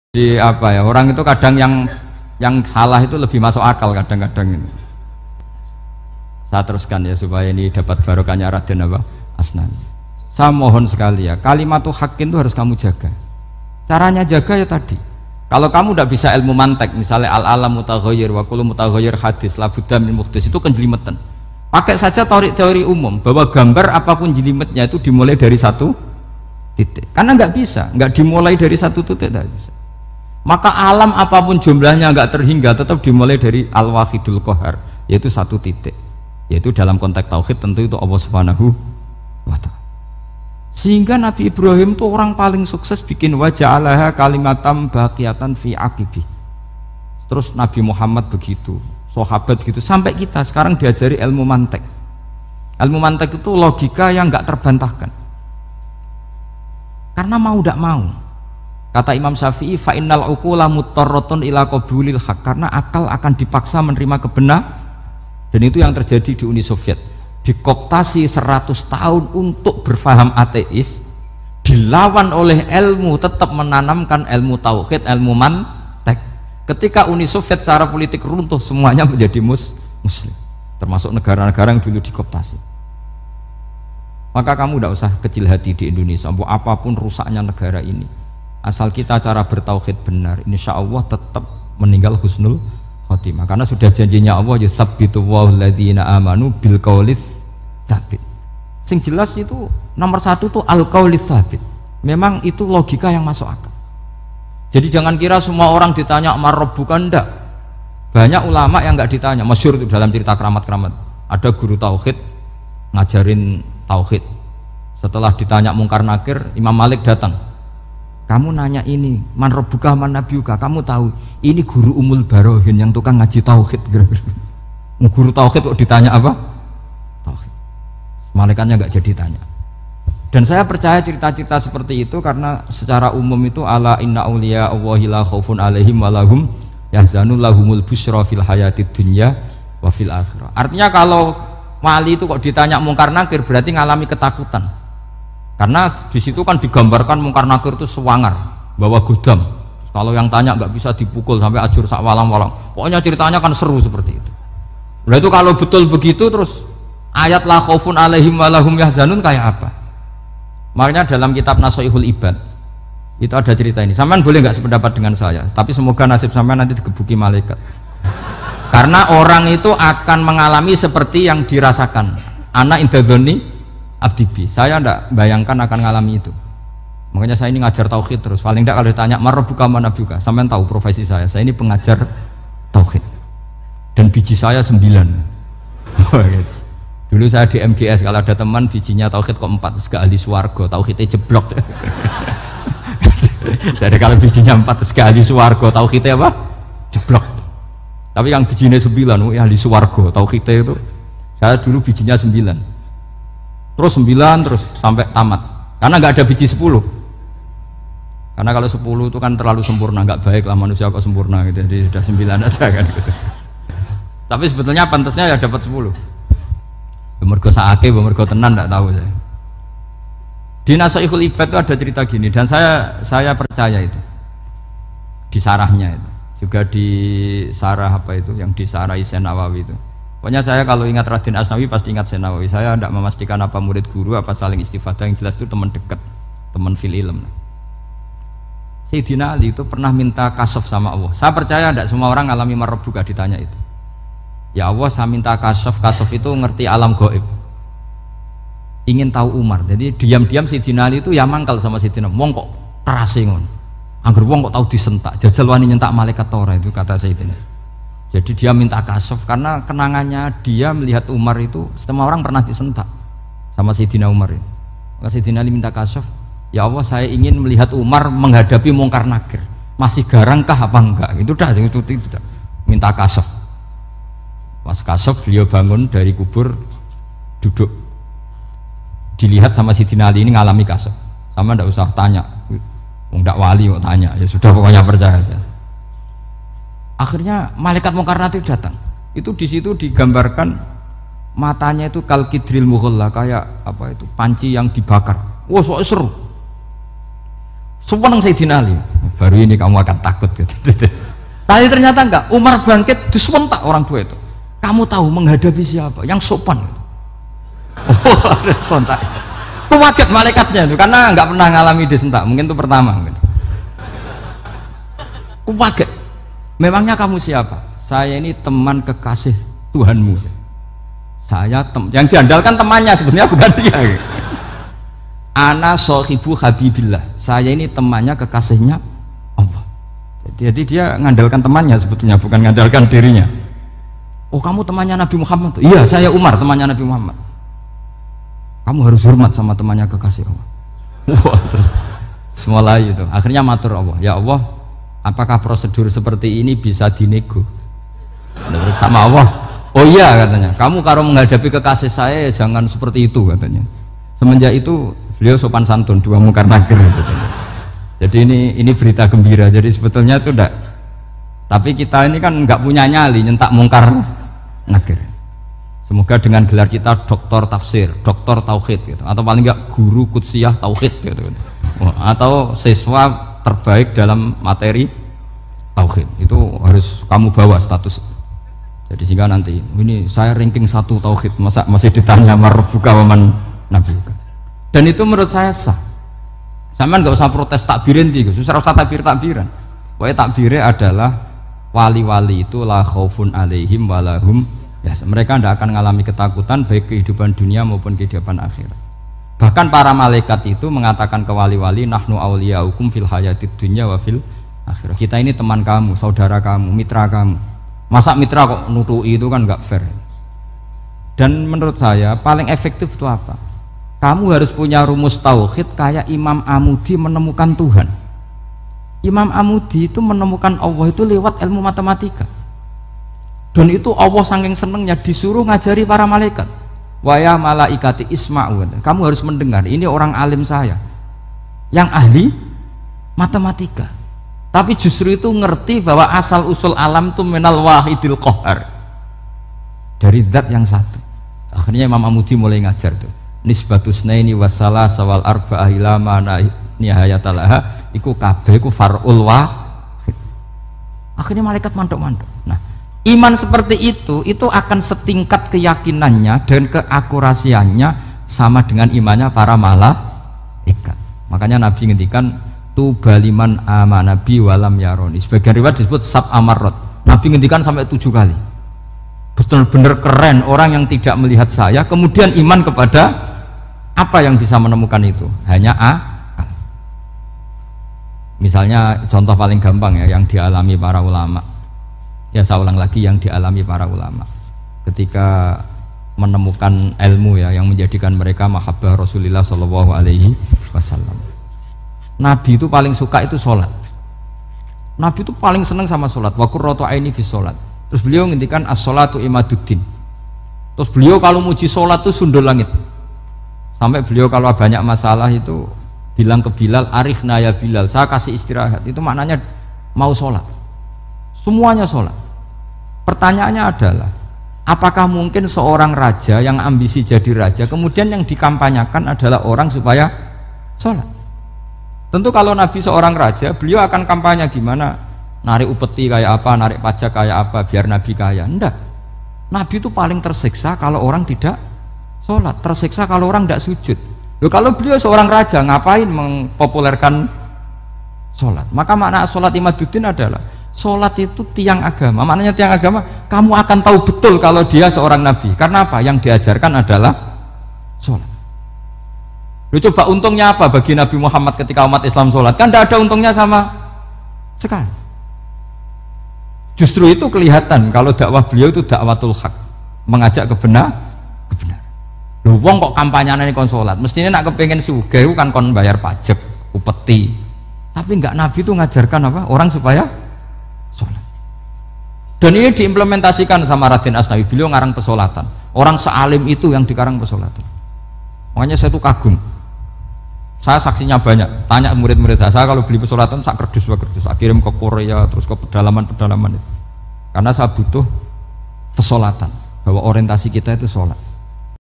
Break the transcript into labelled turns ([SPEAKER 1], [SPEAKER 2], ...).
[SPEAKER 1] Di apa ya, orang itu kadang yang salah itu lebih masuk akal kadang-kadang ini. Saya teruskan ya supaya ini dapat barokahnya Raden apa? Asnani. Saya mohon sekali ya, kalimatul haqqin itu harus kamu jaga. Caranya jaga ya tadi. Kalau kamu tidak bisa ilmu mantek, misalnya al-alam mutaghayyir wa kullu mutaghayyir hadis la budda min muhdits, itu kenjelimetan. Pakai saja teori umum bahwa gambar apapun jelimetnya itu dimulai dari satu titik. Karena nggak bisa, nggak dimulai dari satu titik, tidak bisa. Maka alam apapun jumlahnya nggak terhingga tetap dimulai dari al-wahidul qahar, yaitu satu titik, yaitu dalam konteks tauhid tentu itu Allah Subhanahu wa ta'ala. Sehingga Nabi Ibrahim itu orang paling sukses bikin waja'alaha kalimatam baqiyatan fi aqibi. Terus Nabi Muhammad begitu, sahabat gitu, sampai kita sekarang diajari ilmu mantek. Ilmu mantek itu logika yang nggak terbantahkan. Karena mau tidak mau. Kata Imam Syafi'i, fa innal uqula muttarratun ila qabulil haq, karena akal akan dipaksa menerima kebenaran. Dan itu yang terjadi di Uni Soviet. Dikooptasi 100 tahun untuk berfaham ateis, dilawan oleh ilmu tetap menanamkan ilmu tauhid, ilmu mantek. Ketika Uni Soviet secara politik runtuh, semuanya menjadi muslim, termasuk negara-negara yang dulu dikooptasi. Maka kamu tidak usah kecil hati di Indonesia, apapun rusaknya negara ini, asal kita cara bertauhid benar, insya Allah tetap meninggal husnul khotimah. Karena sudah janjinya Allah, yusabbitu walladzina amanu bil qaulits tsabit. Sing jelas itu nomor satu tuh al qaulits tsabit. Memang itu logika yang masuk akal. Jadi jangan kira semua orang ditanya amar rabbuka, ndak. Banyak ulama yang nggak ditanya. Masyhur itu dalam cerita keramat-keramat. Ada guru tauhid ngajarin tauhid. Setelah ditanya mungkar nakir, Imam Malik datang. Kamu nanya ini, man rabbuka man nabiyuka, kamu tahu ini guru Umul Barohin yang tukang ngaji tauhid. Guru tauhid kok ditanya apa? Tauhid. Malaikatnya nggak jadi tanya. Dan saya percaya cerita-cerita seperti itu karena secara umum itu ala inna auliya Allahi la khaufun alaihim walahum yahzanun lahumul busyra fil hayatid dunya wa fil akhirah. Artinya kalau wali itu kok ditanya mungkar nakir berarti ngalami ketakutan. Karena di situ kan digambarkan mungkar nakir itu sewangar, bawa godam. Kalau yang tanya nggak bisa dipukul sampai ajur sak walang-walang. Pokoknya ceritanya kan seru seperti itu. Nah itu kalau betul begitu terus ayat la khaufun alaihim walahum yahzanun kayak apa? Makanya dalam kitab Nashihul Ibad itu ada cerita ini. Sampean boleh nggak sependapat dengan saya, tapi semoga nasib sampean nanti digebuki malaikat. Karena orang itu akan mengalami seperti yang dirasakan. Ana indadzoni abdibi, saya tidak bayangkan akan ngalami itu. Makanya saya ini ngajar tauhid terus. Paling tidak kalau ditanya marabbuka man nabiyuka, sampean tahu profesi saya ini pengajar tauhid. Dan biji saya 9. Dulu saya di MGS kalau ada teman bijinya tauhid kok 4, terus gak ahli swarga, tauhidnya jeblok. Dari kalau bijinya 4 terus gak ahli swarga, tauhidnya apa? Jeblok. Tapi yang bijinya 9, ahli swarga, tauhidnya itu. Saya dulu bijinya 9. Terus 9 terus sampai tamat, karena nggak ada biji 10. Karena kalau 10 itu kan terlalu sempurna, nggak baik lah manusia kok sempurna gitu, jadi sudah 9 aja kan gitu. Tapi sebetulnya pantasnya ya dapat 10. Mergo saake, mergo tenan nggak tahu saya. Di Nashihul Ibad itu ada cerita gini, dan saya percaya itu di sarahnya itu, juga di sarah apa itu yang di sarah Syekh Nawawi itu. Pokoknya saya kalau ingat Raden Asnawi pasti ingat Syekh Nawawi. Saya tidak memastikan apa murid guru apa saling istifadah, yang jelas itu teman dekat, teman fil ilm. Sayyidina Ali itu pernah minta kasaf sama Allah. Saya percaya tidak semua orang ngalami marabbuka ditanya itu. Ya Allah, saya minta kasaf itu ngerti alam gaib. Ingin tahu Umar. Jadi diam-diam Sayyidina Ali itu ya mangkal sama Sayyidina. Wong kok kerase ngono. Angger wong kok tahu disentak. Jajal wani nyentak malaikat ora, itu kata Sayyidina. Jadi dia minta kasaf karena kenangannya dia melihat Umar itu, semua orang pernah disentak sama Sayyidina Umar itu. Maka Sayyidina Ali minta kasaf, ya Allah saya ingin melihat Umar menghadapi mungkar nakir, masih garangkah apa enggak? Itu dah, itu minta kasaf. Pas kasaf beliau bangun dari kubur, duduk, dilihat sama Sayyidina Ali ini ngalami kasaf. Sama ndak usah tanya, ndak wali kok tanya, ya sudah pokoknya percaya aja. Akhirnya malaikat mungkar nakir datang. Itu di situ digambarkan matanya itu kal kidril mughalla, kayak apa itu panci yang dibakar. Wah, seru. Sumpah nang Sayyidina Ali. Baru ini kamu akan takut gitu. Tapi ternyata enggak. Umar bangkit disewentak orang tua itu. Kamu tahu menghadapi siapa? Yang sopan. Gitu. Oh, sontak. Kaget malaikatnya itu karena enggak pernah ngalami disentak. Mungkin itu pertama. Kaget. Memangnya kamu siapa? Saya ini teman kekasih Tuhanmu. Saya yang diandalkan temannya sebenarnya bukan dia. Ana sohibu habibillah. Saya ini temannya kekasihnya Allah. Jadi dia ngandalkan temannya sebetulnya bukan ngandalkan dirinya. Oh kamu temannya Nabi Muhammad? Iya saya Umar temannya Nabi Muhammad. Kamu harus hormat sama temannya kekasih Allah. Wah terus mulai itu. Akhirnya matur Allah. Ya Allah, apakah prosedur seperti ini bisa dinego? Terus sama Allah. Oh iya katanya. Kamu kalau menghadapi kekasih saya jangan seperti itu katanya. Semenjak itu beliau sopan santun, dua mungkar nakir katanya. Jadi ini berita gembira. Jadi sebetulnya itu enggak. Tapi kita ini kan enggak punya nyali nyentak mungkar nakir. Semoga dengan gelar kita doktor tafsir, doktor tauhid gitu. Atau paling enggak guru kutsiyah tauhid gitu. Atau siswa terbaik dalam materi tauhid. Itu harus kamu bawa status. Jadi sehingga nanti ini saya ranking 1 tauhid, masa masih ditanya marbuka waman nabiuka. Dan itu menurut saya sah. Sama nggak usah protes takbirin tiga, susah usah takbiran. Pokoknya takbirnya adalah wali-wali itu la khaufun alaihim walahum ya, mereka tidak akan mengalami ketakutan baik kehidupan dunia maupun kehidupan akhirat. Bahkan para malaikat itu mengatakan ke wali-wali nahnu awliyaukum fil hayatid dunya wa fil akhirah. Kita ini teman kamu, saudara kamu, mitra kamu. Masa mitra kok nutui itu kan nggak fair. Dan menurut saya paling efektif itu apa? Kamu harus punya rumus tauhid kayak Imam Amudi menemukan Tuhan. Imam Amudi itu menemukan Allah itu lewat ilmu matematika. Dan itu Allah saking senengnya disuruh ngajari para malaikat. Wa ya malaikati isma'u. Kamu harus mendengar, ini orang alim saya yang ahli matematika. Tapi justru itu ngerti bahwa asal usul alam itu minal wahidil qahar. Dari zat yang satu. Akhirnya Imam Amudi mulai ngajar tuh. Nisbatus naini wassalas wal arba'ah ila ma nihayatalaha iku kabeh iku far'ul wahid. Akhirnya malaikat mandok-mandok. Nah, iman seperti itu akan setingkat keyakinannya dan keakurasiannya sama dengan imannya para malaikat. Makanya Nabi ngendikan tu baliman amana bi walam yaroni. Sebagian riwayat disebut sab amarot. Nabi ngendikan sampai 7 kali. Benar-benar keren orang yang tidak melihat saya kemudian iman kepada apa yang bisa menemukan itu? Hanya akal. Misalnya contoh paling gampang ya yang dialami para ulama. Ya saya ulang lagi yang dialami para ulama ketika menemukan ilmu ya yang menjadikan mereka mahabbah Rasulullah Shallallahu Alaihi Wasallam. Nabi itu paling suka itu sholat. Nabi itu paling senang sama sholat. Wa qurratu aini fi sholat. Terus beliau ngendikan as-sholatu imaduddin. Terus beliau kalau muji sholat itu sundul langit. Sampai beliau kalau banyak masalah itu bilang ke Bilal, arifna ya Bilal, saya kasih istirahat. Itu maknanya mau sholat. Semuanya sholat. Pertanyaannya adalah, apakah mungkin seorang raja yang ambisi jadi raja kemudian yang dikampanyakan adalah orang supaya sholat? Tentu kalau Nabi seorang raja, beliau akan kampanye gimana? Narik upeti kayak apa, narik pajak kayak apa, biar Nabi kaya. Enggak. Nabi itu paling tersiksa kalau orang tidak sholat, tersiksa kalau orang tidak sujud. Loh, kalau beliau seorang raja, ngapain mempopulerkan sholat? Maka makna sholat imaduddin adalah sholat itu tiang agama. Maknanya tiang agama, kamu akan tahu betul kalau dia seorang Nabi. Karena apa? Yang diajarkan adalah sholat. Loh, coba untungnya apa bagi Nabi Muhammad ketika umat Islam sholat? Kan tidak ada untungnya sama sekali. Justru itu kelihatan kalau dakwah beliau itu dakwatul haq, mengajak kebenaran. Lho wong kok kampanyane kon salat, mestinya nak kepengen sugih kan kon bayar pajak, upeti. Tapi enggak, Nabi itu ngajarkan apa? Orang supaya salat. Dan ini diimplementasikan sama Raden Asnawi, beliau ngarang pesolatan. Orang sealim itu yang dikarang pesolatan. Makanya saya tuh kagum. Saya saksinya banyak, tanya murid-murid saya kalau beli pesolatan sak kerdus, saya kirim ke Korea terus ke pedalaman-pedalaman itu. Karena saya butuh pesolatan, bahwa orientasi kita itu sholat.